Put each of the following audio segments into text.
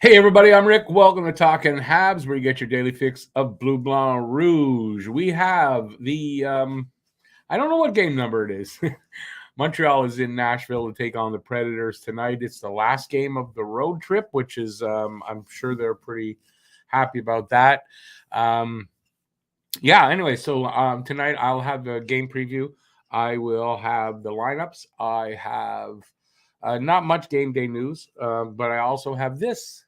Hey everybody, I'm Rick. Welcome to Talking Habs, where you get your daily fix of Bleu Blanc Rouge. We have the I don't know what game number it is. Montreal is in Nashville to take on the Predators tonight. It's the last game of the road trip, which is I'm sure they're pretty happy about that. Um, anyway, so tonight I'll have the game preview. I will have the lineups. I have not much game day news, but I also have this,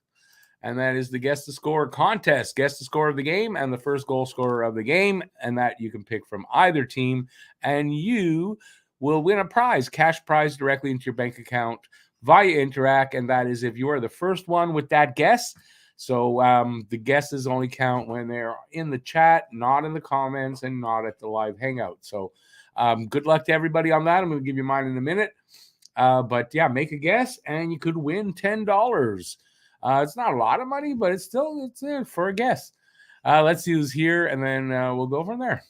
and that is the Guess the Score contest. Guess the score of the game and the first goal scorer of the game, and that you can pick from either team, and you will win a prize, cash prize directly into your bank account via Interac, and that is if you are the first one with that guess. So the guesses only count when they're in the chat, not in the comments, and not at the live hangout. So good luck to everybody on that. I'm going to give you mine in a minute. But yeah, make a guess, and you could win $10. It's not a lot of money, but it's there for a guess. Let's see who's here, and then we'll go from there.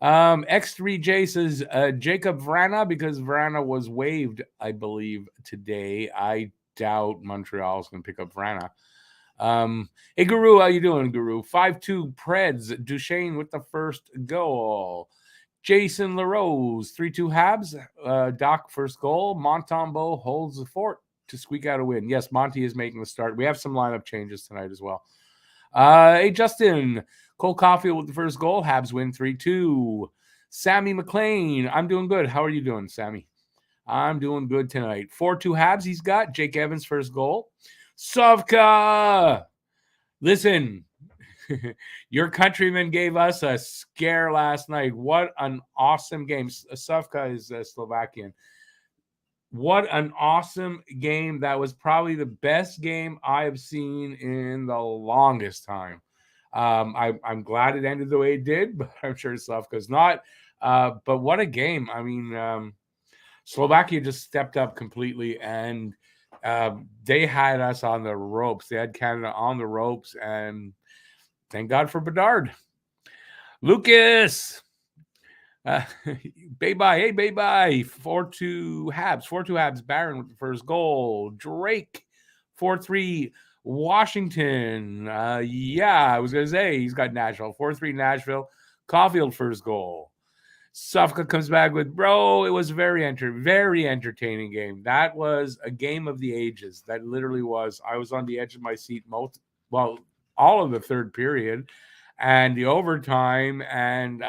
X3J says Jacob Vrana, because Vrana was waived, I believe, today. I doubt Montreal is going to pick up Vrana. Hey, Guru, how you doing, Guru? 5-2 Preds. Duchesne with the first goal. Jason LaRose, 3-2 Habs. Doc, first goal. Montembeault holds the fort to squeak out a win. Yes, Monty is making the start. We have some lineup changes tonight as well. Hey, Justin. Cole Caulfield with the first goal. Habs win 3-2. Sammy McLean. I'm doing good. How are you doing, Sammy? I'm doing good tonight. 4-2 Habs he's got. Jake Evans first goal. Sovka. Listen, your countryman gave us a scare last night. What an awesome game. Sovka is Slovakian. What an awesome game. That was probably the best game I have seen in the longest time. I'm glad it ended the way it did, but I'm sure Slavka's not. But what a game. I mean, Slovakia just stepped up completely, and they had us on the ropes. They had Canada on the ropes, and thank God for Bedard. Lucas. Bye-bye. Hey, bye-bye. 4-2 Habs. 4-2 Habs. Barron with the first goal. Drake. 4-3 Washington. I was going to say he's got Nashville. 4-3 Nashville. Caulfield first goal. Sufka comes back with, bro, it was a very entertaining game. That was a game of the ages. That literally was. I was on the edge of my seat all of the third period and the overtime, and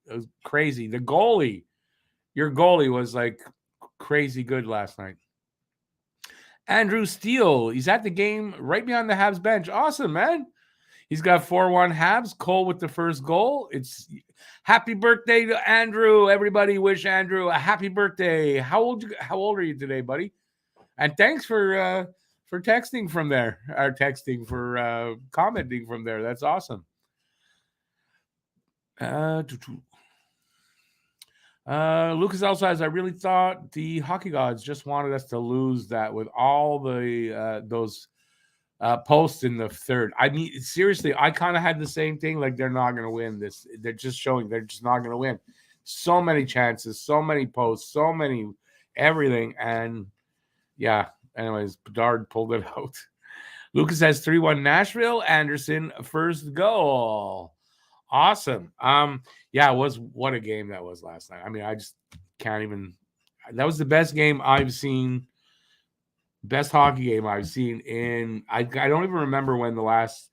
it was crazy. Your goalie was like crazy good last night. Andrew Steele, he's at the game right behind the Habs bench. Awesome, man. He's got 4-1 Habs. Cole with the first goal. It's happy birthday to Andrew. Everybody wish Andrew a happy birthday. How old are you today, buddy? And thanks for texting from there. Or texting for commenting from there. That's awesome. Lucas also says, I really thought the hockey gods just wanted us to lose that with all the those posts in the third. I mean, seriously, I kind of had the same thing. Like, they're not going to win this. They're just showing they're just not going to win. So many chances, so many posts, so many everything. And yeah, anyways, Bedard pulled it out. Lucas has 3-1 Nashville. Anderson first goal. Awesome. It was, what a game that was last night. I mean, I just can't even. That was the best game I've seen. Best hockey game I've seen in. I don't even remember when the last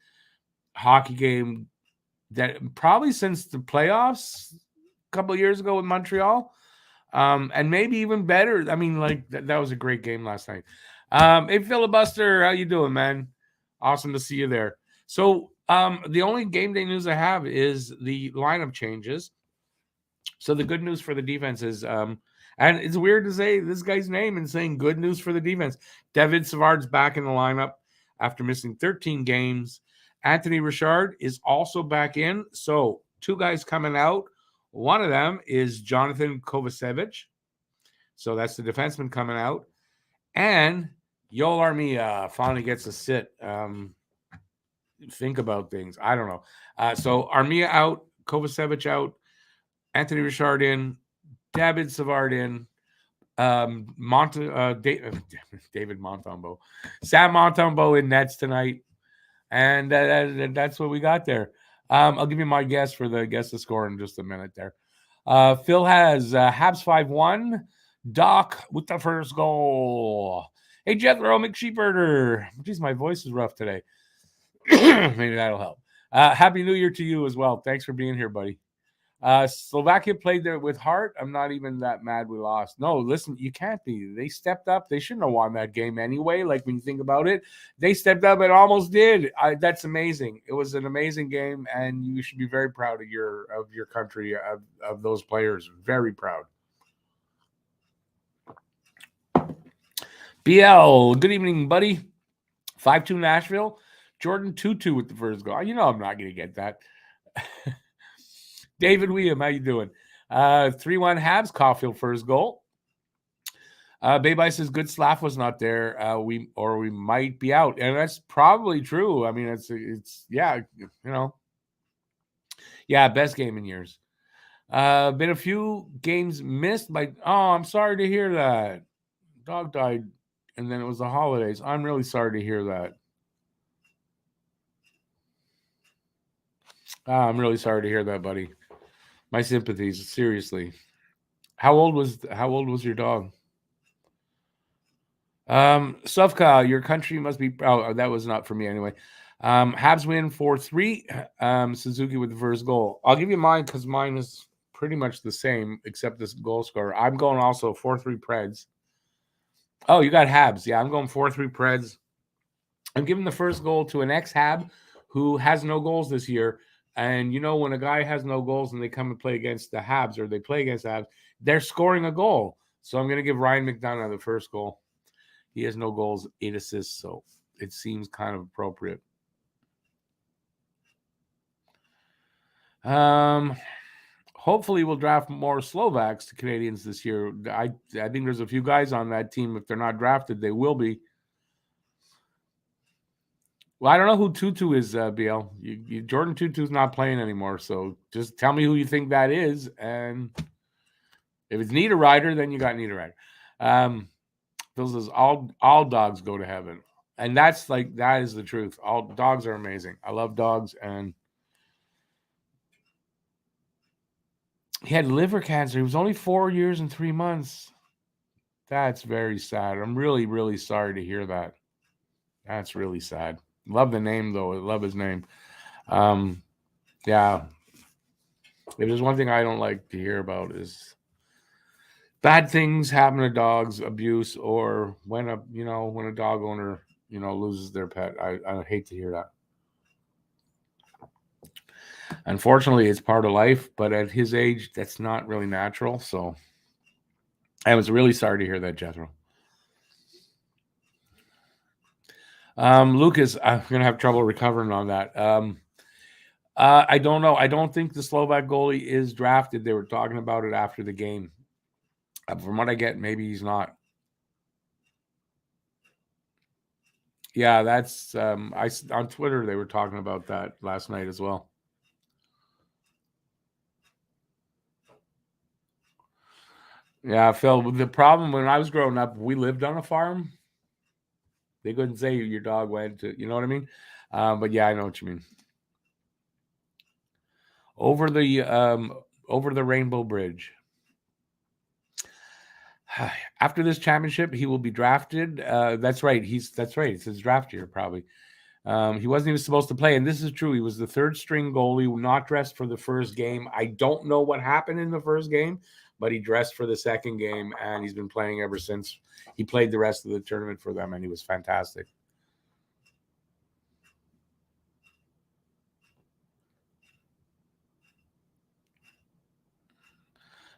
hockey game, that probably since the playoffs a couple of years ago with Montreal, and maybe even better. I mean, like that was a great game last night. Hey, Filibuster, how you doing, man? Awesome to see you there. So the only game day news I have is the lineup changes. So the good news for the defense is, and it's weird to say this guy's name and saying good news for the defense. David Savard's back in the lineup after missing 13 games. Anthony Richard is also back in. So 2 guys coming out. One of them is Jonathan Kovacevic. So that's the defenseman coming out. And Yoel Armia finally gets a sit. Think about things. I don't know. So Armia out, Kovacevic out, Anthony Richard in, David Savard in. David Montembeault, Sam Montembeault in nets tonight, and that's what we got there. I'll give you my guess for the score in just a minute there. Phil has Habs 5-1. Doc with the first goal. Hey, Jethro McSheepherder. Geez, my voice is rough today. Maybe that'll help. Happy New Year to you as well. Thanks for being here, buddy. Slovakia played there with heart. I'm not even that mad we lost. No, listen, you can't be. They stepped up. They shouldn't have won that game anyway. Like when you think about it, they stepped up and almost did. That's amazing. It was an amazing game, and you should be very proud of your country, of those players. Very proud. BL, good evening, buddy. 5-2 Nashville. Jordan 2-2 with the first goal. You know I'm not going to get that. David William, how you doing? 3-1 Habs, Caulfield first goal. Baby says good Slav was not there. We might be out, and that's probably true. I mean, it's yeah, best game in years. Been a few games missed by. Oh, I'm sorry to hear that. Dog died, and then it was the holidays. I'm really sorry to hear that. I'm really sorry to hear that, buddy. My sympathies, seriously. How old was your dog? Sufka, your country must be. Oh, that was not for me anyway. Habs win 4-3. Suzuki with the first goal. I'll give you mine because mine is pretty much the same except this goal scorer. I'm going also 4-3 Preds. Oh, you got Habs. Yeah, I'm going 4-3 Preds. I'm giving the first goal to an ex-Hab who has no goals this year. And when a guy has no goals and they come and play against the Habs, or they play against the Habs, they're scoring a goal. So I'm going to give Ryan McDonough the first goal. He has no goals, 8 assists, so it seems kind of appropriate. Hopefully we'll draft more Slovaks to Canadiens this year. I think there's a few guys on that team. If they're not drafted, they will be. Well, I don't know who Tutu is, BL. Jordan Tutu's not playing anymore, so just tell me who you think that is, and if it's Niederreiter, then you got Niederreiter. Those is all dogs go to heaven, and that is the truth. All dogs are amazing. I love dogs, and he had liver cancer. He was only 4 years and 3 months. That's very sad. I'm really, really sorry to hear that. That's really sad. Love the name though. I love his name. Yeah. If there's one thing I don't like to hear about is bad things happen to dogs, abuse, or when a dog owner loses their pet. I hate to hear that. Unfortunately, it's part of life, but at his age, that's not really natural. So I was really sorry to hear that, Jethro. Lucas, I'm gonna have trouble recovering on that. I don't know. I don't think the Slovak goalie is drafted. They were talking about it after the game. From what I get, maybe he's not. Yeah, that's on Twitter they were talking about that last night as well. Yeah, Phil, the problem when I was growing up, we lived on a farm. They couldn't say your dog went to, you know what I mean? But yeah, I know what you mean. Over the Rainbow Bridge. After this championship, he will be drafted. That's right. That's right. It's his draft year, probably. He wasn't even supposed to play, and this is true. He was the third string goalie, not dressed for the first game. I don't know what happened in the first game, but he dressed for the second game, and he's been playing ever since. He played the rest of the tournament for them, and he was fantastic.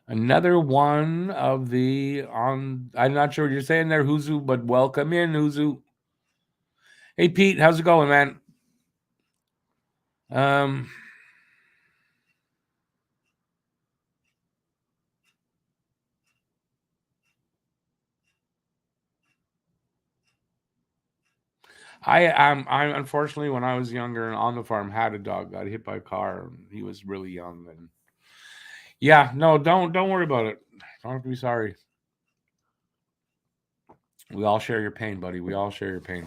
Another one of I'm not sure what you're saying there, Huzu, but welcome in, Huzu. Hey, Pete, how's it going, man? I unfortunately, when I was younger and on the farm, had a dog, got hit by a car. He was really young, and yeah, no, don't worry about it. Don't have to be sorry. We all share your pain, buddy. We all share your pain.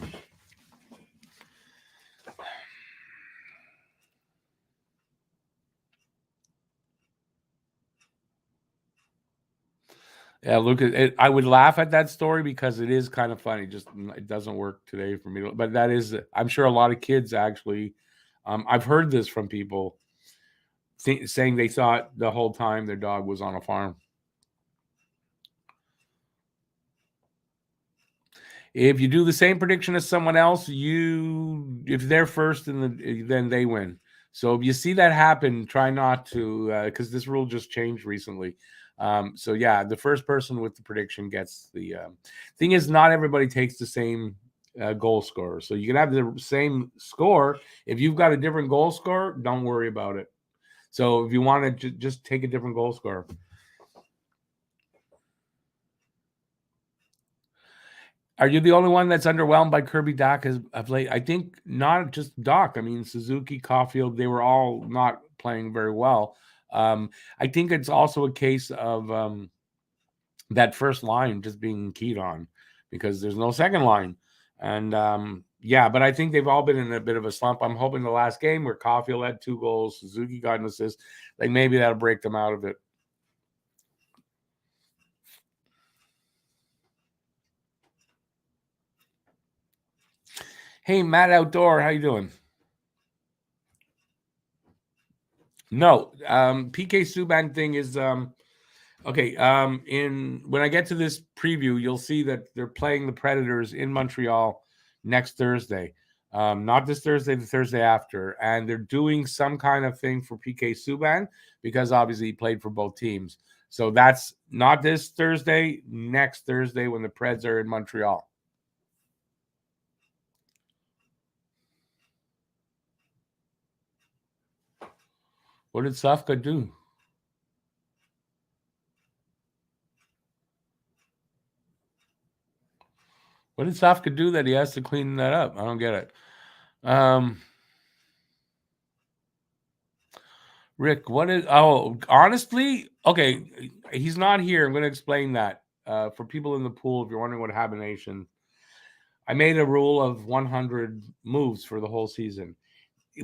Yeah, Lucas, I would laugh at that story because it is kind of funny. Just it doesn't work today for me. But that is, I'm sure a lot of kids actually. I've heard this from people saying they thought the whole time their dog was on a farm. If you do the same prediction as someone else, if they're first, then they win. So if you see that happen, try not to, because this rule just changed recently. So yeah, the first person with the prediction gets the thing. Is not everybody takes the same goal scorer, so you can have the same score. If you've got a different goal scorer, don't worry about it. So if you want to just take a different goal scorer. Are you the only one that's underwhelmed by Kirby Dach of late? I think not just Dach. I mean, Suzuki, Caulfield, they were all not playing very well. I think it's also a case of that first line just being keyed on because there's no second line. And yeah, but I think they've all been in a bit of a slump. I'm hoping the last game where Caulfield had 2 goals, Suzuki got an assist, like maybe that'll break them out of it. Hey, Matt Outdoor, how you doing? No, PK Subban thing is okay. In when I get to this preview, you'll see that they're playing the Predators in Montreal next Thursday. Not this Thursday, the Thursday after, and they're doing some kind of thing for PK Subban because obviously he played for both teams. So that's not this Thursday, next Thursday when the Preds are in Montreal. What did Safka do? What did Safka do that he has to clean that up? I don't get it. Rick, what is? Oh, honestly, okay, he's not here. I'm going to explain that for people in the pool. If you're wondering what hibernation, I made a rule of 100 moves for the whole season.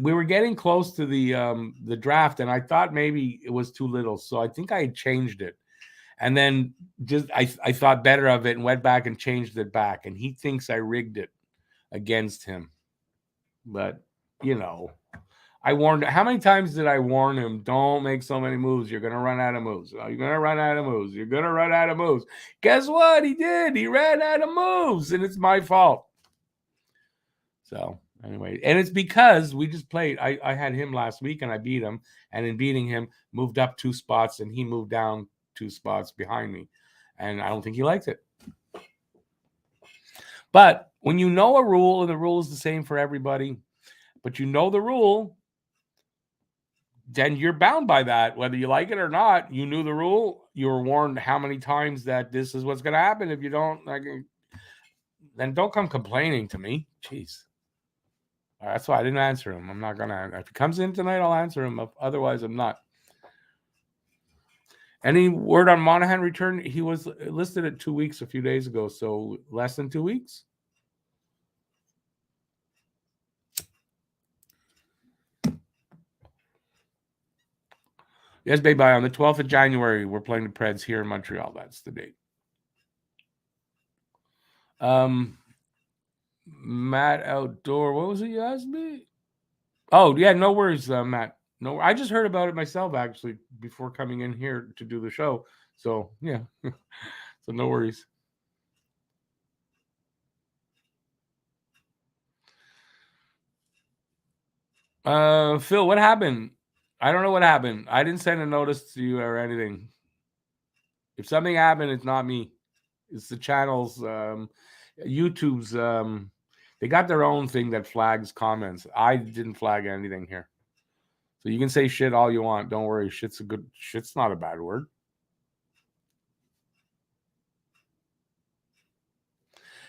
We were getting close to the draft, and I thought maybe it was too little, so I think I changed it. And then just I thought better of it and went back and changed it back. And he thinks I rigged it against him, but you know. I warned. How many times did I warn him? Don't make so many moves. You're gonna run out of moves. You're gonna run out of moves. You're gonna run out of moves. Guess what? He did. He ran out of moves, and it's my fault. So anyway, and it's because we just played. I had him last week, and I beat him. And in beating him, moved up 2 spots, and he moved down 2 spots behind me. And I don't think he liked it. But when you know a rule, and the rule is the same for everybody, but you know the rule, then you're bound by that, whether you like it or not. You knew the rule. You were warned how many times that this is what's going to happen. If you don't, like, then don't come complaining to me. Jeez. That's why I didn't answer him. I'm not going to. If he comes in tonight, I'll answer him. Otherwise, I'm not. Any word on Monahan return? He was listed at 2 weeks a few days ago, so less than 2 weeks. Yes, baby. On the 12th of January, we're playing the Preds here in Montreal. That's the date. Matt Outdoor. What was it you asked me? Oh, yeah, no worries, Matt. No, I just heard about it myself actually before coming in here to do the show. So yeah, so no worries. Phil, what happened? I don't know what happened. I didn't send a notice to you or anything. If something happened, it's not me. It's the channels, YouTube's. They got their own thing that flags comments. I didn't flag anything here. So you can say shit all you want. Don't worry. Shit's not a bad word.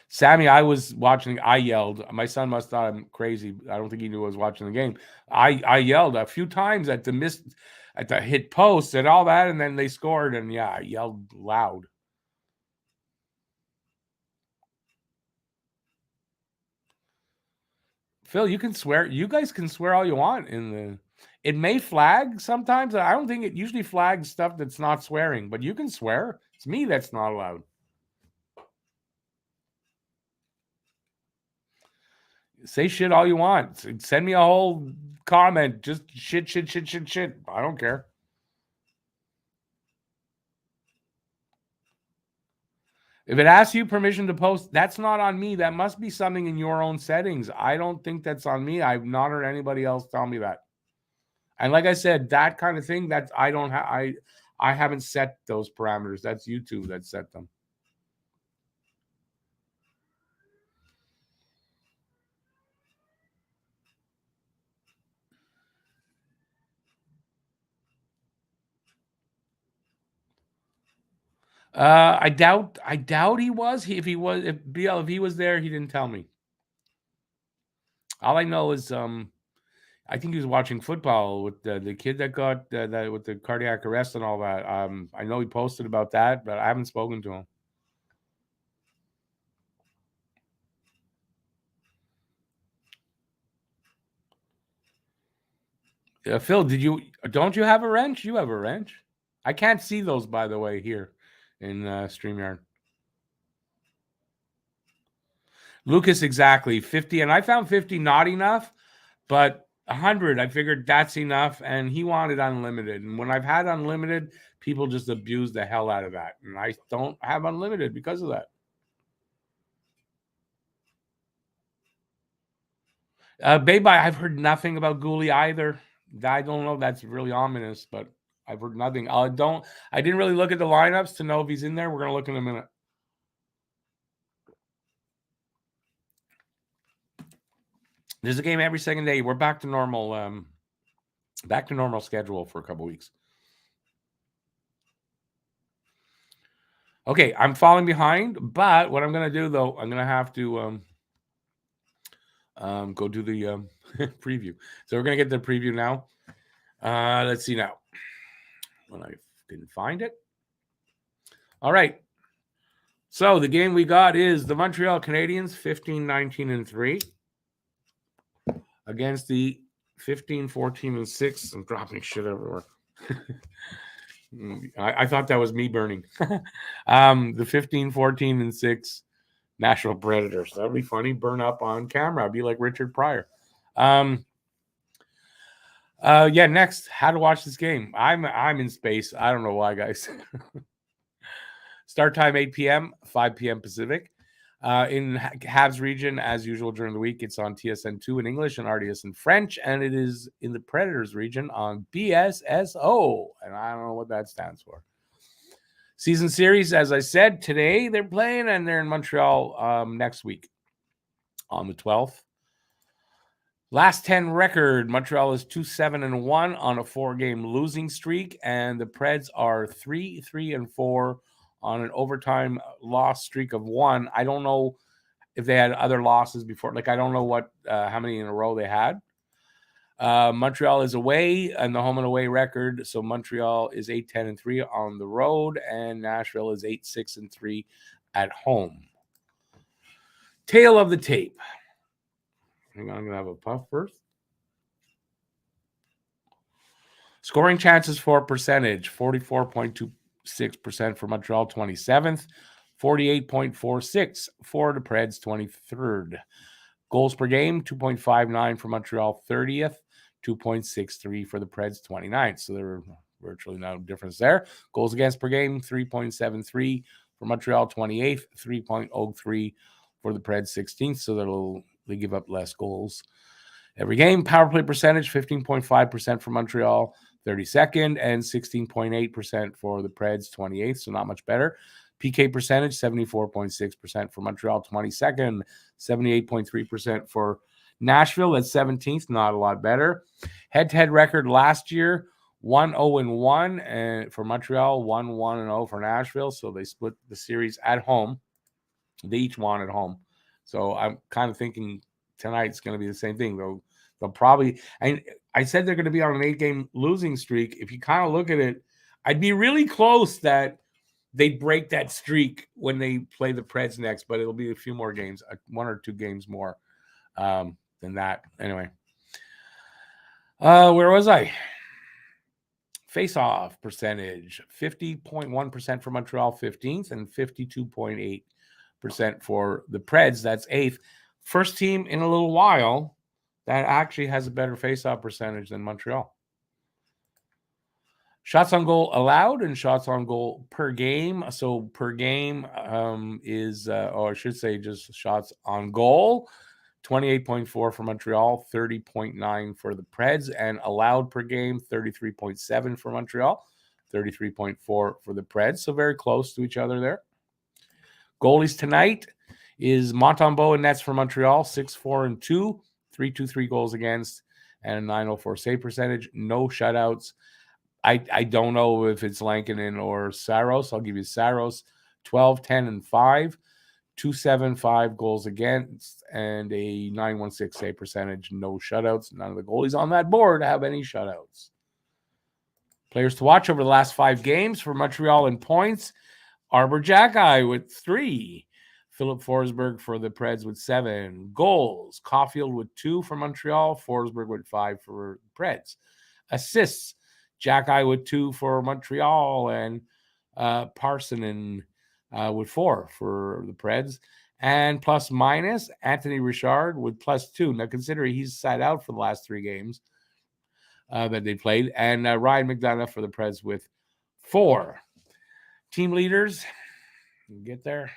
Sammy, I was watching. I yelled. My son must thought I'm crazy. I don't think he knew I was watching the game. I yelled a few times at the hit post and all that, and then they scored. And yeah, I yelled loud. Phil, you can swear. You guys can swear all you want in the. It may flag sometimes. I don't think it usually flags stuff that's not swearing, but you can swear. It's me that's not allowed. Say shit all you want. Send me a whole comment. Just shit. I don't care. If it asks you permission to post, that's not on me. That must be something in your own settings. I don't think that's on me. I've not heard anybody else tell me that. And like I said, that kind of thing, that's I don't have I haven't set those parameters. That's YouTube that set them. I doubt he was. If he was there, he didn't tell me. All I know is I think he was watching football with the kid that got that with the cardiac arrest and all that. I know he posted about that, but I haven't spoken to him. Phil, don't you have a wrench? You have a wrench. I can't see those, by the way, here in StreamYard. Lucas, exactly 50, and I found 50 not enough, but 100, I figured that's enough, and he wanted unlimited. And when I've had unlimited, people just abuse the hell out of that, and I don't have unlimited because of that. Babe, I've heard nothing about Gooley either. I don't know. That's really ominous, but I've heard nothing. I didn't really look at the lineups to know if he's in there. We're gonna look in a minute. There's a game every second day. We're back to normal. Back to normal schedule for a couple weeks. Okay, I'm falling behind, but what I'm gonna do though, I'm gonna have to go do the preview. So we're gonna get the preview now. Let's see now. When I didn't find it. All right. So the game we got is the Montreal Canadiens 15-19-3 against the 15-14-6. I'm dropping shit everywhere. I thought that was me burning. The 15-14-6 Nashville Predators. That would be funny. Burn up on camera. I'd be like Richard Pryor. Next, how to watch this game. I'm in space. I don't know why, guys. Start time 8 p.m., 5 p.m. Pacific. In Habs region, as usual during the week, it's on TSN2 in English and RDS in French, and it is in the Predators region on BSSO, and I don't know what that stands for. Season series, as I said, today they're playing, and they're in Montreal next week on the 12th. Last 10 record, Montreal is 2-7-1 on a 4-game losing streak, and the Preds are 3-3-4 on an overtime loss streak of 1. I don't know if they had other losses before. Like, I don't know how many in a row they had. Montreal is away and the home and away record. So Montreal is 8-10-3 on the road, and Nashville is 8-6-3 at home. Tail of the tape. Hang on, I'm going to have a puff first. Scoring chances for percentage, 44.26% for Montreal, 27th. 48.46 for the Preds, 23rd. Goals per game, 2.59 for Montreal, 30th. 2.63 for the Preds, 29th. So there are virtually no difference there. Goals against per game, 3.73 for Montreal, 28th. 3.03 for the Preds, 16th. So they give up less goals every game. Power play percentage, 15.5% for Montreal, 32nd, and 16.8% for the Preds, 28th. So not much better. PK percentage, 74.6% for Montreal, 22nd, 78.3% for Nashville, that's 17th, not a lot better. Head-to-head record last year, 1-0-1 and for Montreal, 1-1-0 for Nashville. So they split the series at home. They each won at home. So I'm kind of thinking tonight's going to be the same thing. They'll probably, and I said they're going to be on an 8-game losing streak. If you kind of look at it, I'd be really close that they'd break that streak when they play the Preds next, but it'll be a few more games, 1 or 2 games more than than that. Anyway, where was I? Face-off percentage, 50.1% for Montreal, 15th, and 52.8% for the Preds. That's 8th. First team in a little while that actually has a better face-off percentage than Montreal. Shots on goal allowed and shots on goal per game. So per game is, or I should say just shots on goal, 28.4 for Montreal, 30.9 for the Preds, and allowed per game, 33.7 for Montreal, 33.4 for the Preds. So very close to each other there. Goalies tonight is Montembeault and nets for Montreal, 6-4-2, 3.23 goals against, and a 904 save percentage. No shutouts. I don't know if it's Lankinen or Saros. I'll give you Saros, 12, 10, and 5, 2.75 goals against, and a 916 save percentage. No shutouts. None of the goalies on that board have any shutouts. Players to watch over the last 5 games for Montreal in points. Arbor Jackeye with 3. Philip Forsberg for the Preds with 7. Goals. Caulfield with 2 for Montreal. Forsberg with 5 for the Preds. Assists. Jackeye with 2 for Montreal, and Parsonen with 4 for the Preds. And plus minus, Anthony Richard with +2. Now, considering he's sat out for the last 3 games that they played. And Ryan McDonough for the Preds with 4. Team leaders, get there.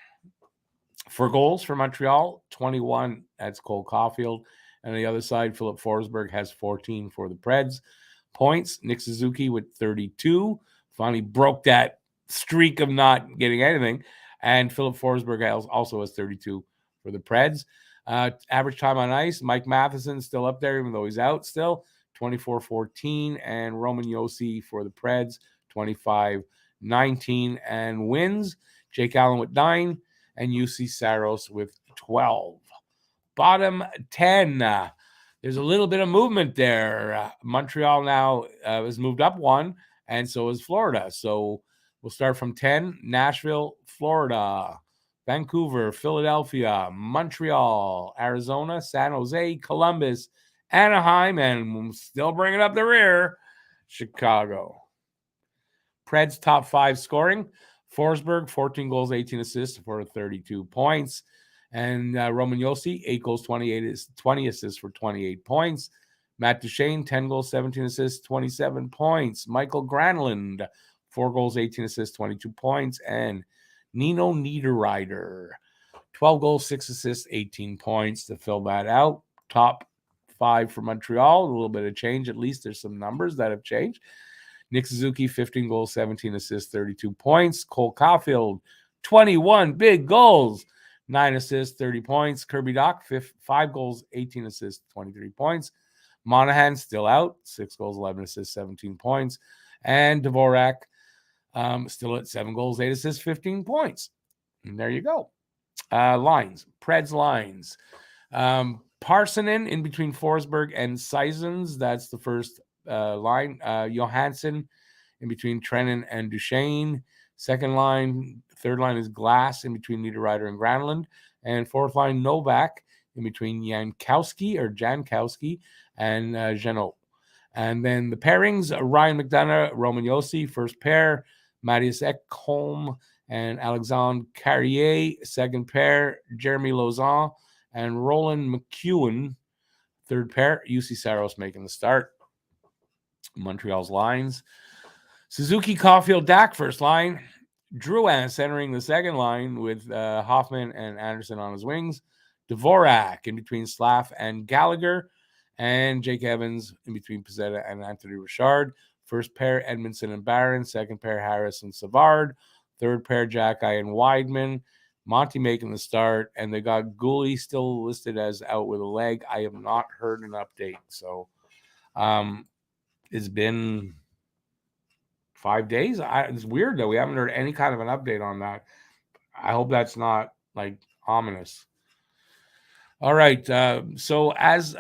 For goals for Montreal, 21. That's Cole Caulfield. And on the other side, Philip Forsberg has 14 for the Preds. Points, Nick Suzuki with 32. Finally broke that streak of not getting anything. And Philip Forsberg also has 32 for the Preds. Average time on ice, Mike Matheson still up there, even though he's out still, 24-14. And Roman Josi for the Preds, 25-19. And wins, Jake Allen with 9. And UC Saros with 12. Bottom 10. There's a little bit of movement there. Montreal now has moved up 1, and so is Florida. So we'll start from 10. Nashville, Florida, Vancouver, Philadelphia, Montreal, Arizona, San Jose, Columbus, Anaheim, and still bringing up the rear, Chicago. Preds top 5 scoring. Forsberg, 14 goals, 18 assists for 32 points. And Roman Josi, 8 goals, 20 assists for 28 points. Matt Duchene, 10 goals, 17 assists, 27 points. Michael Granlund, 4 goals, 18 assists, 22 points. And Nino Niederreiter, 12 goals, 6 assists, 18 points to fill that out. Top 5 for Montreal, a little bit of change. At least there's some numbers that have changed. Nick Suzuki, 15 goals, 17 assists, 32 points. Cole Caulfield, 21 big goals, 9 assists, 30 points. Kirby Dach, 5 goals, 18 assists, 23 points. Monahan still out, 6 goals, 11 assists, 17 points. And Dvorak still at 7 goals, 8 assists, 15 points. And there you go. Lines, Preds lines. Parsonen in between Forsberg and Sisons. That's the first line. Johansson in between Trenin and Duchene. Second line, third line is Glass in between Niederreiter and Granlund. And fourth line, Novak in between Jankowski and Jeannot. And then the pairings, Ryan McDonough, Roman Josi, first pair, Matthias Ekholm and Alexandre Carrier, second pair, Jeremy Lauzon and Roland McEwen, third pair, UC Saros making the start. Montreal's lines. Suzuki, Caulfield, Dach, first line. Drouin centering the second line with Hoffman and Anderson on his wings. Dvorak in between Slav and Gallagher. And Jake Evans in between Pizzetta and Anthony Richard. First pair, Edmondson and Barron. Second pair, Harris and Savard. Third pair, Jackeye and Weidman. Monty making the start. And they got Gooley still listed as out with a leg. I have not heard an update. So it's been 5 days. It's weird, though. We haven't heard any kind of an update on that. I hope that's not, like, ominous. All right. So as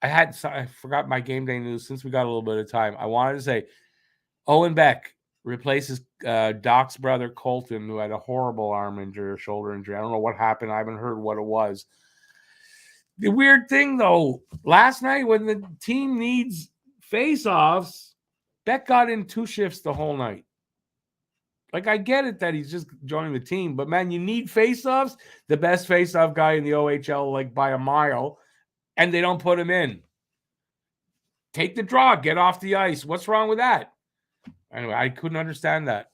I forgot my game day news since we got a little bit of time. I wanted to say Owen Beck replaces Doc's brother Colton, who had a horrible arm injury or shoulder injury. I don't know what happened. I haven't heard what it was. The weird thing, though, last night when the team needs face-offs, Beck got in 2 shifts the whole night. Like, I get it that he's just joining the team, but, man, you need face-offs. The best face-off guy in the OHL, like, by a mile, and they don't put him in. Take the draw. Get off the ice. What's wrong with that? Anyway, I couldn't understand that.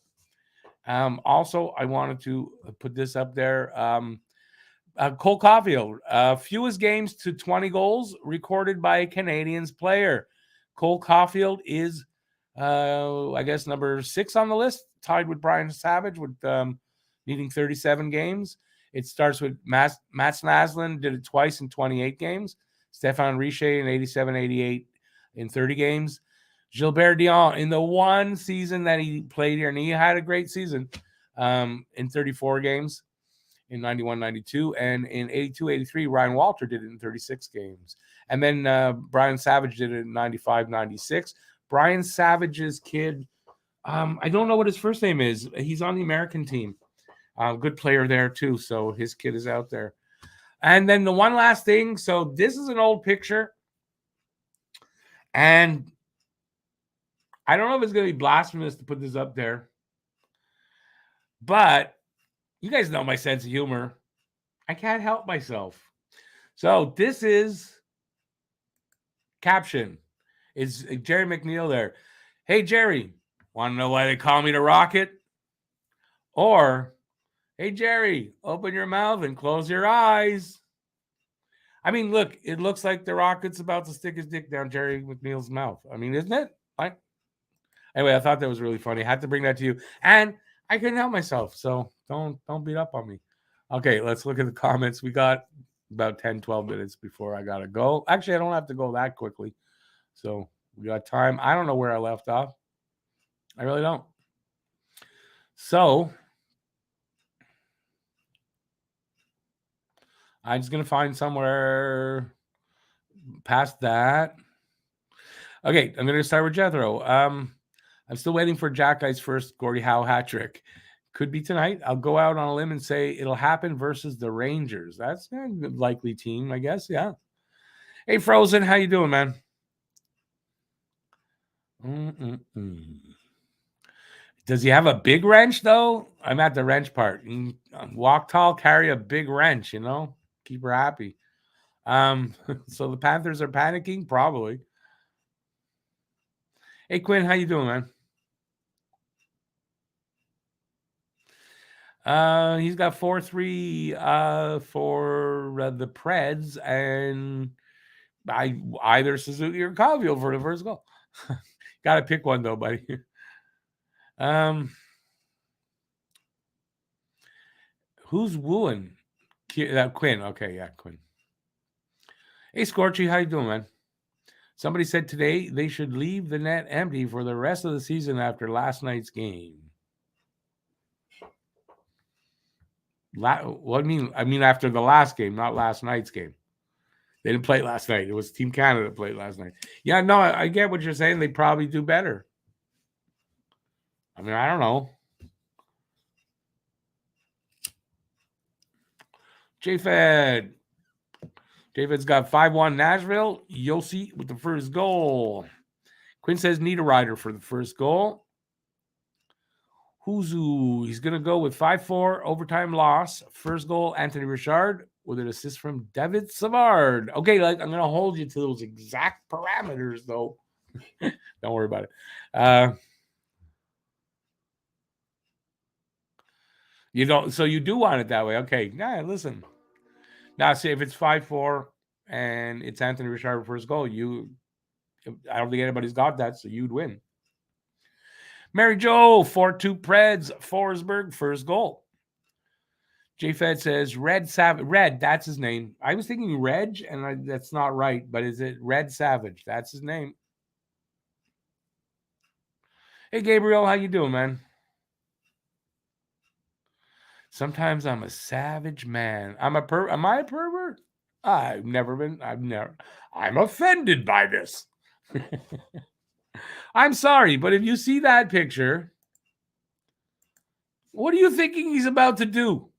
Also, I wanted to put this up there. Cole Caulfield, fewest games to 20 goals recorded by a Canadiens player. Cole Caulfield is, I guess, number 6 on the list, tied with Brian Savage with needing 37 games. It starts with Matt Naslin, did it twice in 28 games. Stéphane Richer in 87-88 in 30 games. Gilbert Dion in the one season that he played here, and he had a great season in 34 games in 91-92, and in 82-83, Ryan Walter did it in 36 games. And then Brian Savage did it in 95-96. Brian Savage's kid, I don't know what his first name is. He's on the American team. Good player there, too, so his kid is out there. And then the one last thing, so this is an old picture, and I don't know if it's going to be blasphemous to put this up there, but you guys know my sense of humor. I can't help myself. So this is caption. It's Jerry McNeil there. Hey, Jerry, want to know why they call me the Rocket? Or, hey, Jerry, open your mouth and close your eyes. I mean, look, it looks like the Rocket's about to stick his dick down Jerry McNeil's mouth. I mean, isn't it? Anyway, I thought that was really funny. I had to bring that to you. And I couldn't help myself, so don't beat up on me. Okay, let's look at the comments. We got about 10, 12 minutes before I got to go. Actually, I don't have to go that quickly. So we got time. I don't know where I left off. I really don't. So I'm just going to find somewhere past that. Okay, I'm going to start with Jethro. I'm still waiting for Jack Guy's first Gordie Howe hat trick. Could be tonight. I'll go out on a limb and say it'll happen versus the Rangers. That's a good likely team, I guess. Yeah. Hey, Frozen, how you doing, man? Does he have a big wrench, though? I'm at the wrench part. Walk tall, carry a big wrench, Keep her happy. So the Panthers are panicking? Probably. Hey, Quinn, how you doing, man? He's got 4-3 for the Preds, and either Suzuki or Caulfield for the first goal. Got to pick one, though, buddy. Who's wooing? Quinn. Okay, yeah, Quinn. Hey, Scorchy, how you doing, man? Somebody said today they should leave the net empty for the rest of the season after last night's game. What do you mean? I mean after the last game, not last night's game. They didn't play last night. It was Team Canada that played last night. Yeah, no, I get what you're saying. They probably do better. I mean, I don't know. J-Fed. J-Fed's got 5-1 Nashville. Yossi with the first goal. Quinn says need a rider for the first goal. Huzu, he's going to go with 5-4 overtime loss. First goal, Anthony Richard with an assist from David Savard. Okay, I'm going to hold you to those exact parameters, though. Don't worry about it. You don't. So you do want it that way. Okay. Yeah, listen. Now, see, if it's 5-4 and it's Anthony Richard first goal, I don't think anybody's got that, so you'd win. Mary Jo, 4-2 Preds, Forsberg, first goal. J-Fed says, Red, that's his name. I was thinking Reg, and that's not right, but is it Red Savage? That's his name. Hey, Gabriel, how you doing, man? Sometimes I'm a savage man. Am I a pervert? I'm offended by this. I'm sorry, but if you see that picture, what are you thinking he's about to do?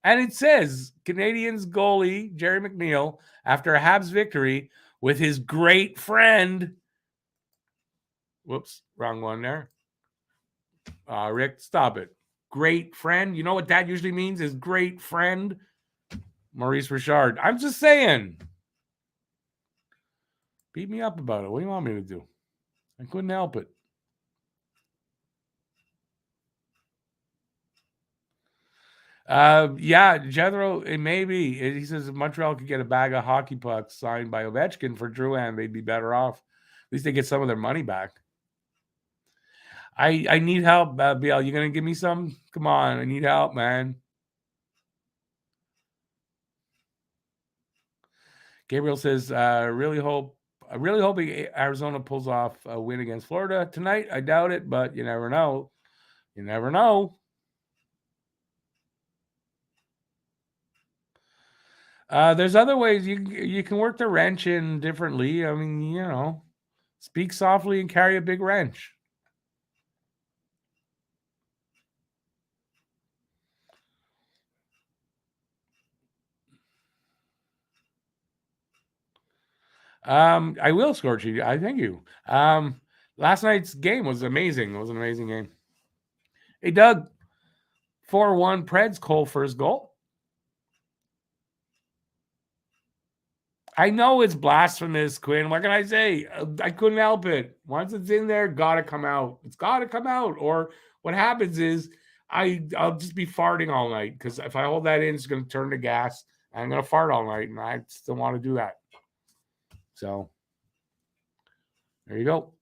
And it says Canadiens goalie Jerry McNeil, after a Habs victory with his great friend. Whoops, wrong one there. Rick, stop it. Great friend. You know what that usually means? His great friend, Maurice Richard. I'm just saying. Beat me up about it. What do you want me to do? I couldn't help it. Yeah, Jethro, it may be. He says if Montreal could get a bag of hockey pucks signed by Ovechkin for Drouin, they'd be better off. At least they get some of their money back. I need help, BL. You gonna give me some? Come on, I need help, man. Gabriel says, really hoping Arizona pulls off a win against Florida tonight. I doubt it, but you never know. You never know. There's other ways you can work the wrench in differently. I mean, speak softly and carry a big wrench. I will, Scorchy. I thank you. Last night's game was amazing. It was an amazing game. Hey, Doug, 4-1 Preds, Cole first goal. I know it's blasphemous, Quinn. What can I say? I couldn't help it. Once it's in there, gotta come out. It's gotta come out. Or what happens is I'll just be farting all night, because if I hold that in, it's going to turn to gas. And I'm going to fart all night, and I still want to do that. So there you go.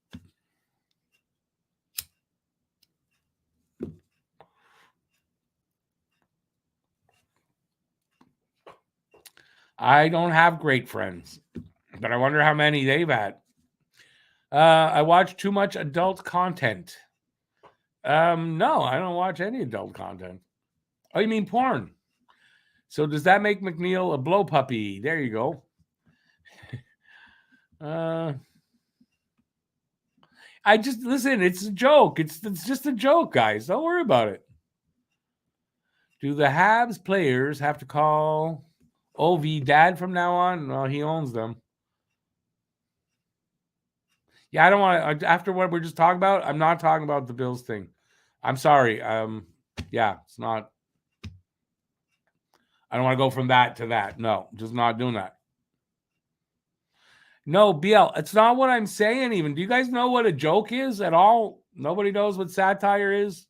I don't have great friends, but I wonder how many they've had. I watch too much adult content. No, I don't watch any adult content. Oh, you mean porn? So does that make McNeil a blow puppy? There you go. I just listen. It's a joke. It's just a joke, guys. Don't worry about it. Do the Habs players have to call OV dad from now on? Well, he owns them. Yeah, I don't want to. After what we're just talking about, I'm not talking about the Bills thing. I'm sorry. Yeah, it's not. I don't want to go from that to that. No, just not doing that. No, BL, it's not what I'm saying even. Do you guys know what a joke is at all? Nobody knows what satire is?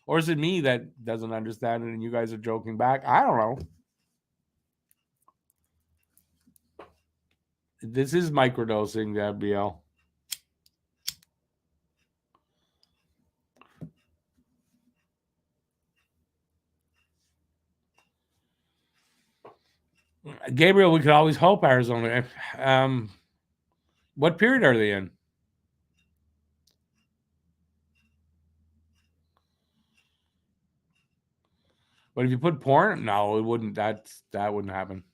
Or is it me that doesn't understand it and you guys are joking back? I don't know. This is microdosing, that BL. Gabriel, we could always hope Arizona. What period are they in? But if you put porn, no, it wouldn't. That wouldn't happen.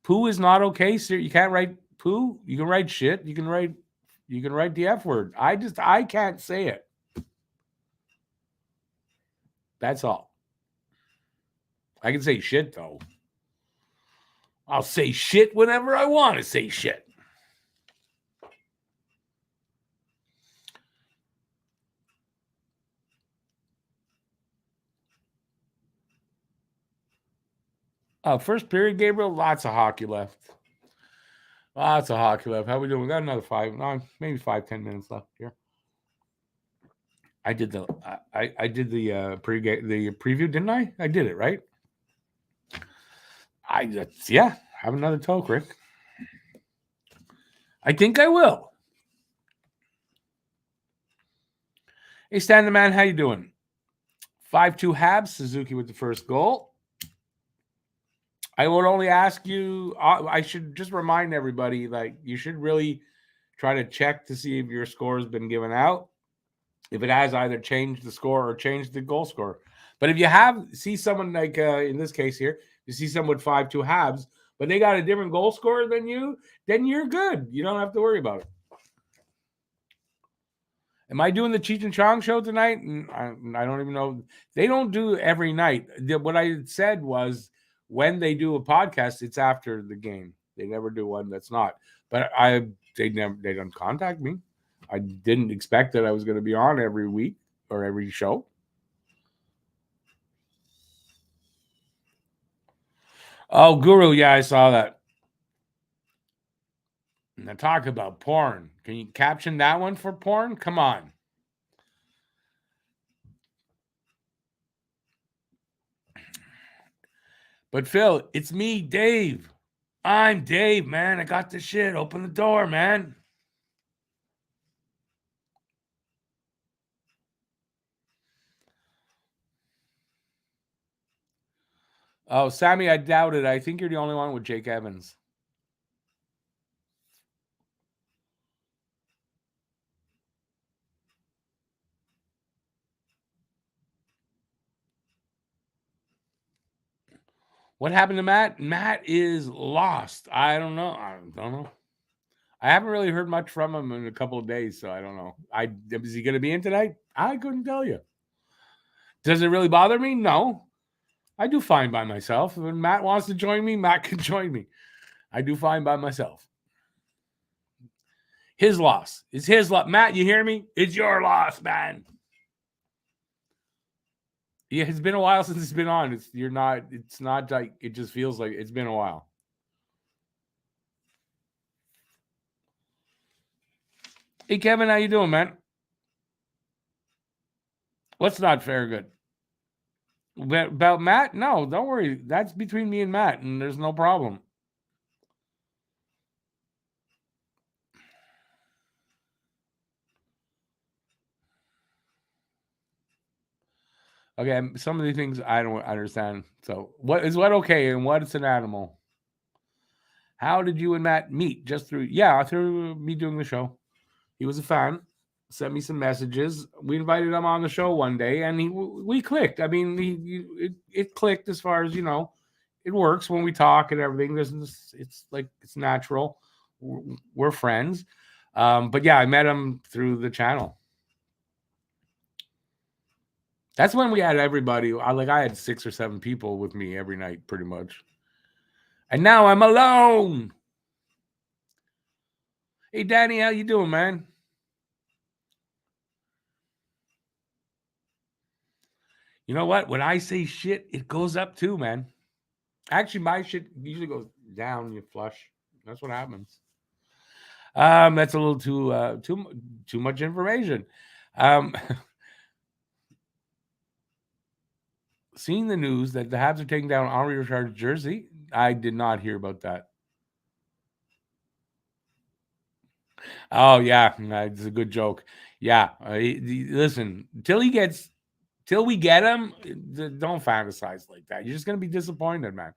Poo is not okay, sir. You can't write poo. You can write shit. You can write the F word. I can't say it. That's all. I can say shit though. I'll say shit whenever I want to say shit. First period, Gabriel. Lots of hockey left. Lots of hockey left. How we doing? We got another 10 minutes left here. I did the pregame, the preview, didn't I? I did it right. Have another toke, Rick. I think I will. Hey, Stan the Man, how you doing? 5-2 Habs, Suzuki with the first goal. I would only ask you, I should just remind everybody, like, you should really try to check to see if your score has been given out. If it has, either changed the score or changed the goal score. But if you see someone like, in this case here, you see someone with 5-2 Habs, but they got a different goal scorer than you, then you're good. You don't have to worry about it. Am I doing the Cheech and Chong show tonight? I don't even know. They don't do every night. What I said was when they do a podcast, it's after the game. They never do one that's not. But they don't contact me. I didn't expect that I was going to be on every week or every show. Oh, Guru, yeah, I saw that. Now talk about porn. Can you caption that one for porn? Come on. But Phil, it's me, Dave. I'm Dave, man. I got the shit. Open the door, man. Oh, Sammy, I doubt it. I think you're the only one with Jake Evans. What happened to Matt? Matt is lost. I don't know. I haven't really heard much from him in a couple of days, so I don't know. Is he going to be in tonight? I couldn't tell you. Does it really bother me? No. I do fine by myself. If Matt wants to join me, Matt can join me. I do fine by myself. His loss. It's his loss. Matt, you hear me? It's your loss, man. Yeah, it's been a while since it's been on. It's not like it just feels like it's been a while. Hey Kevin, how you doing, man? What's not fair good? About Matt? No, don't worry. That's between me and Matt, and there's no problem. Okay, some of the things I don't understand. So, what is what okay, and what is an animal? How did you and Matt meet? Just through me doing the show. He was a fan, sent me some messages. We invited him on the show one day, and we clicked. I mean, it clicked as far as it works when we talk and everything. It's like it's natural. We're friends, but yeah, I met him through the channel. That's when we had everybody. I had 6 or 7 people with me every night, pretty much. And now I'm alone. Hey, Danny, how you doing, man? You know what? When I say shit, it goes up too, man. Actually, my shit usually goes down. You flush. That's what happens. That's a little too much information. Seeing the news that the Habs are taking down Henri Richard's jersey, I did not hear about that. Oh yeah, it's a good joke. Yeah, listen, till we get him, don't fantasize like that. You're just gonna be disappointed, man.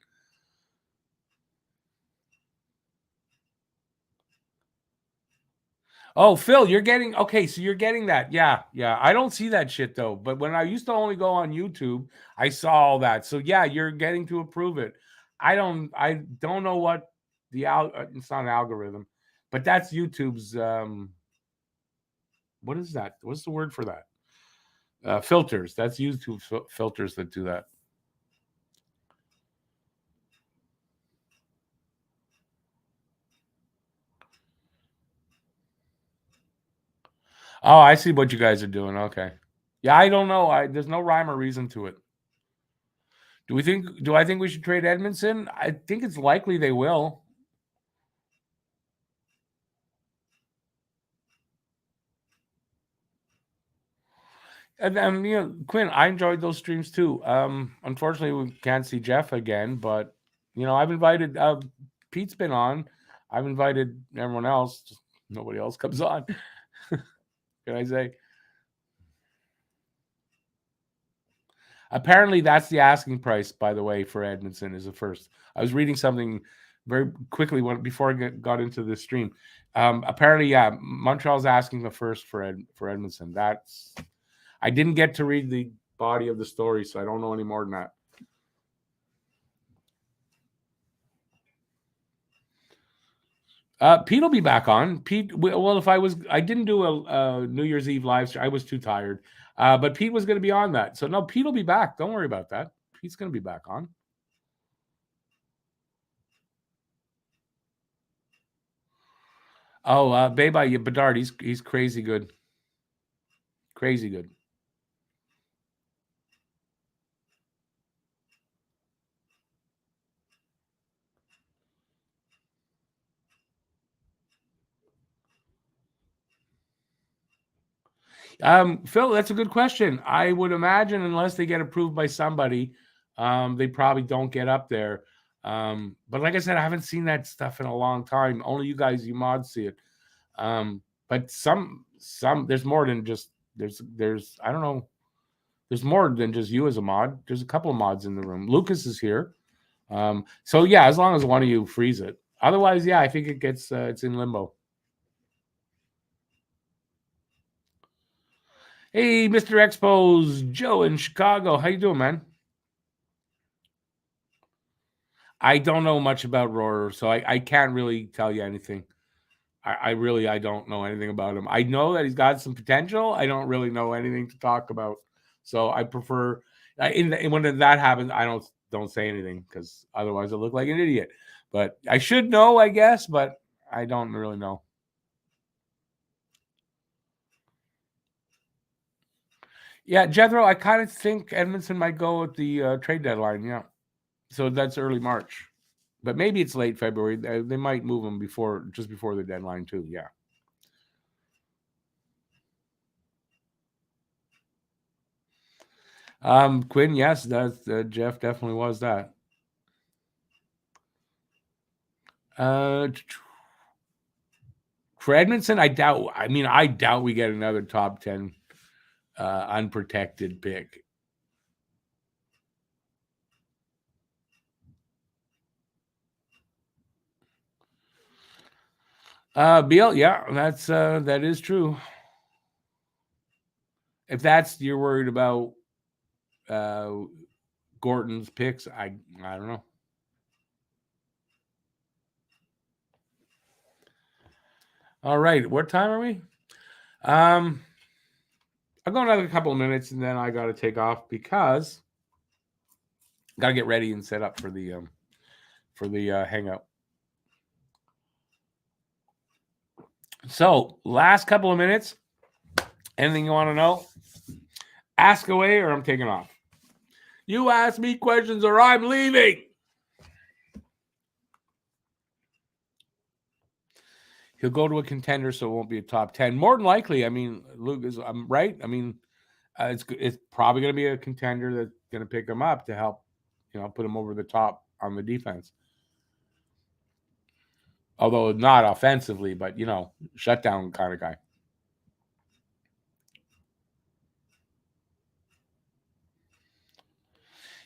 Oh, Phil, you're getting okay. So you're getting that. Yeah, yeah. I don't see that shit though. But when I used to only go on YouTube, I saw all that. So yeah, you're getting to approve it. I don't know what it's not an algorithm, but that's YouTube's. What is that? What's the word for that? Filters. That's YouTube filters that do that. Oh, I see what you guys are doing. Okay. Yeah, I don't know. There's no rhyme or reason to it. Do I think we should trade Edmondson? I think it's likely they will. And Quinn, I enjoyed those streams too. Unfortunately, we can't see Jeff again, but I've invited. Pete's been on. I've invited everyone else. Just nobody else comes on. Can I say? Apparently, that's the asking price. By the way, for Edmondson is the first. I was reading something very quickly before I got into this stream. Apparently, yeah, Montreal's asking the first for Edmondson. I didn't get to read the body of the story, so I don't know any more than that. Pete will be back on. Pete, well, I didn't do a New Year's Eve live stream. I was too tired. But Pete was going to be on that. So no, Pete will be back. Don't worry about that. Pete's going to be back on. Oh, Beba Bedard, he's crazy good. Crazy good. Phil, that's a good question. I would imagine unless they get approved by somebody, they probably don't get up there. But like I said, I haven't seen that stuff in a long time. Only you guys, you mods see it. But some there's more than just there's I don't know. There's more than just you as a mod. There's a couple of mods in the room. Lucas is here. So yeah, as long as one of you frees it. Otherwise, yeah, I think it gets it's in limbo. Hey, Mr. Expos, Joe in Chicago. How you doing, man? I don't know much about Rohrer, so I can't really tell you anything. I don't know anything about him. I know that he's got some potential. I don't really know anything to talk about. So I prefer when that happens, I don't say anything because otherwise I look like an idiot. But I should know, I guess, but I don't really know. Yeah, Jethro, I kind of think Edmondson might go at the trade deadline. Yeah, so that's early March, but maybe it's late February. They might move him just before the deadline too. Yeah. Quinn, yes, that's Jeff definitely was that. For Edmondson, I doubt. I mean, I doubt we get another top 10 unprotected pick. Beal, yeah, that is true. If that's you're worried about Gorton's picks, I don't know. All right, what time are we? I'll go another couple of minutes and then I got to take off because got to get ready and set up for the hangout. So, last couple of minutes. Anything you want to know? Ask away or I'm taking off. You ask me questions or I'm leaving. He'll go to a contender, so it won't be a top 10. More than likely, I mean, Luke is I'm right. I mean, it's probably going to be a contender that's going to pick him up to help, put him over the top on the defense. Although not offensively, but shutdown kind of guy.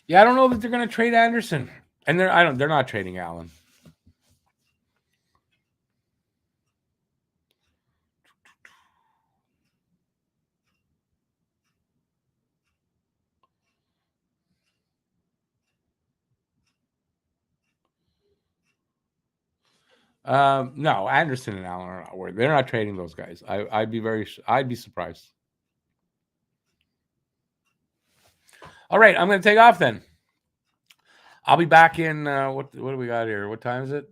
Yeah, I don't know that they're going to trade Anderson, and they're not trading Allen. No, Anderson and Allen are not worried. They're not trading those guys. I'd be surprised. All right, I'm going to take off then. I'll be back in what do we got here? What time is it?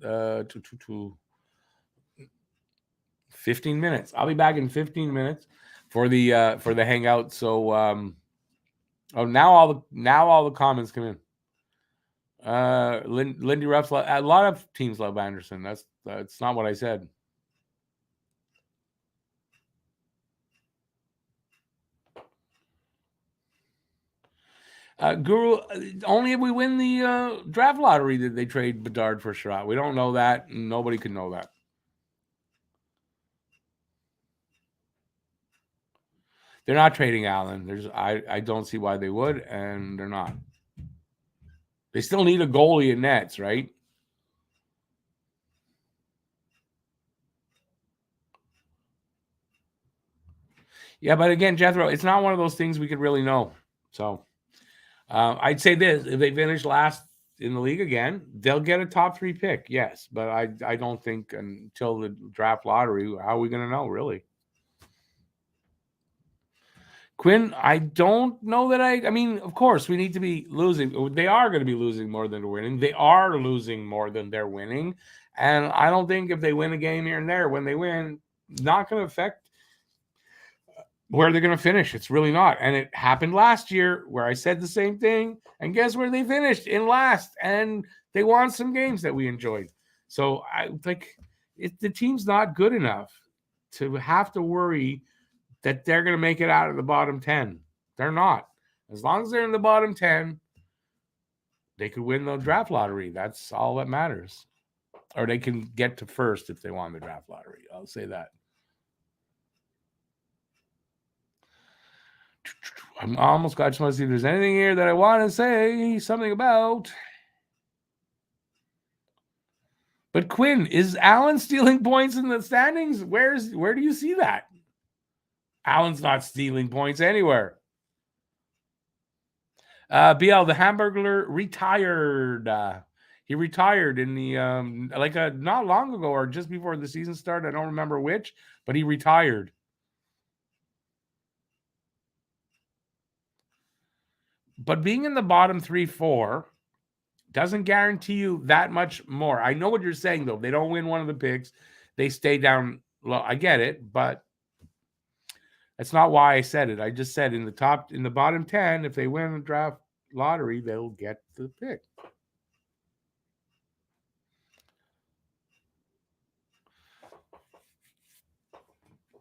15 minutes. I'll be back in 15 minutes for the hangout. So now all the comments come in. Lindy Ruff's a lot of teams love Anderson. That's not what I said. Guru, only if we win the draft lottery did they trade Bedard for Sherrod. We don't know that. Nobody can know that. They're not trading Allen. I don't see why they would, and they're not. They still need a goalie in nets, right? Yeah, but again, Jethro, it's not one of those things we could really know. So I'd say this: if they finish last in the league again, they'll get a top 3 pick, yes. But I don't think until the draft lottery, how are we going to know, really? Quinn, I don't know that I mean, of course, we need to be losing. They are going to be losing more than they're winning. They are losing more than they're winning. And I don't think if they win a game here and there, when they win, not going to affect where they're going to finish. It's really not. And it happened last year where I said the same thing. And guess where they finished? In last. And they won some games that we enjoyed. So the team's not good enough to have to worry that they're going to make it out of the bottom 10. They're not. As long as they're in the bottom 10, they could win the draft lottery. That's all that matters. Or they can get to first if they won the draft lottery. I'll say that. I'm almost got. I just want to see if there's anything here that I want to say something about. But Quinn, is Allen stealing points in the standings? Where do you see that? Allen's not stealing points anywhere. BL, the Hamburglar retired. He retired in the not long ago or just before the season started. I don't remember which, but he retired. But being in the bottom 3-4 doesn't guarantee you that much more. I know what you're saying, though. They don't win one of the picks. They stay down low. I get it, but that's not why I said it. I just said in the bottom 10, if they win the draft lottery, they'll get the pick.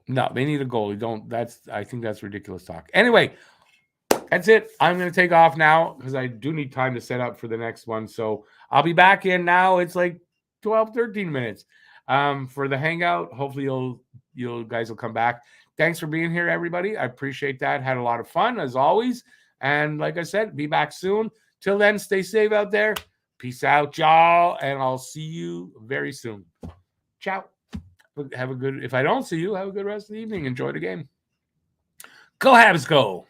No, they need a goalie. I think that's ridiculous talk. Anyway, that's it. I'm going to take off now because I do need time to set up for the next one. So I'll be back in now. It's like 12, 13 minutes for the hangout. Hopefully you guys will come back. Thanks for being here, everybody. I appreciate that. Had a lot of fun, as always. And like I said, be back soon. Till then, stay safe out there. Peace out, y'all. And I'll see you very soon. Ciao. If I don't see you, have a good rest of the evening. Enjoy the game. Go Habs, go.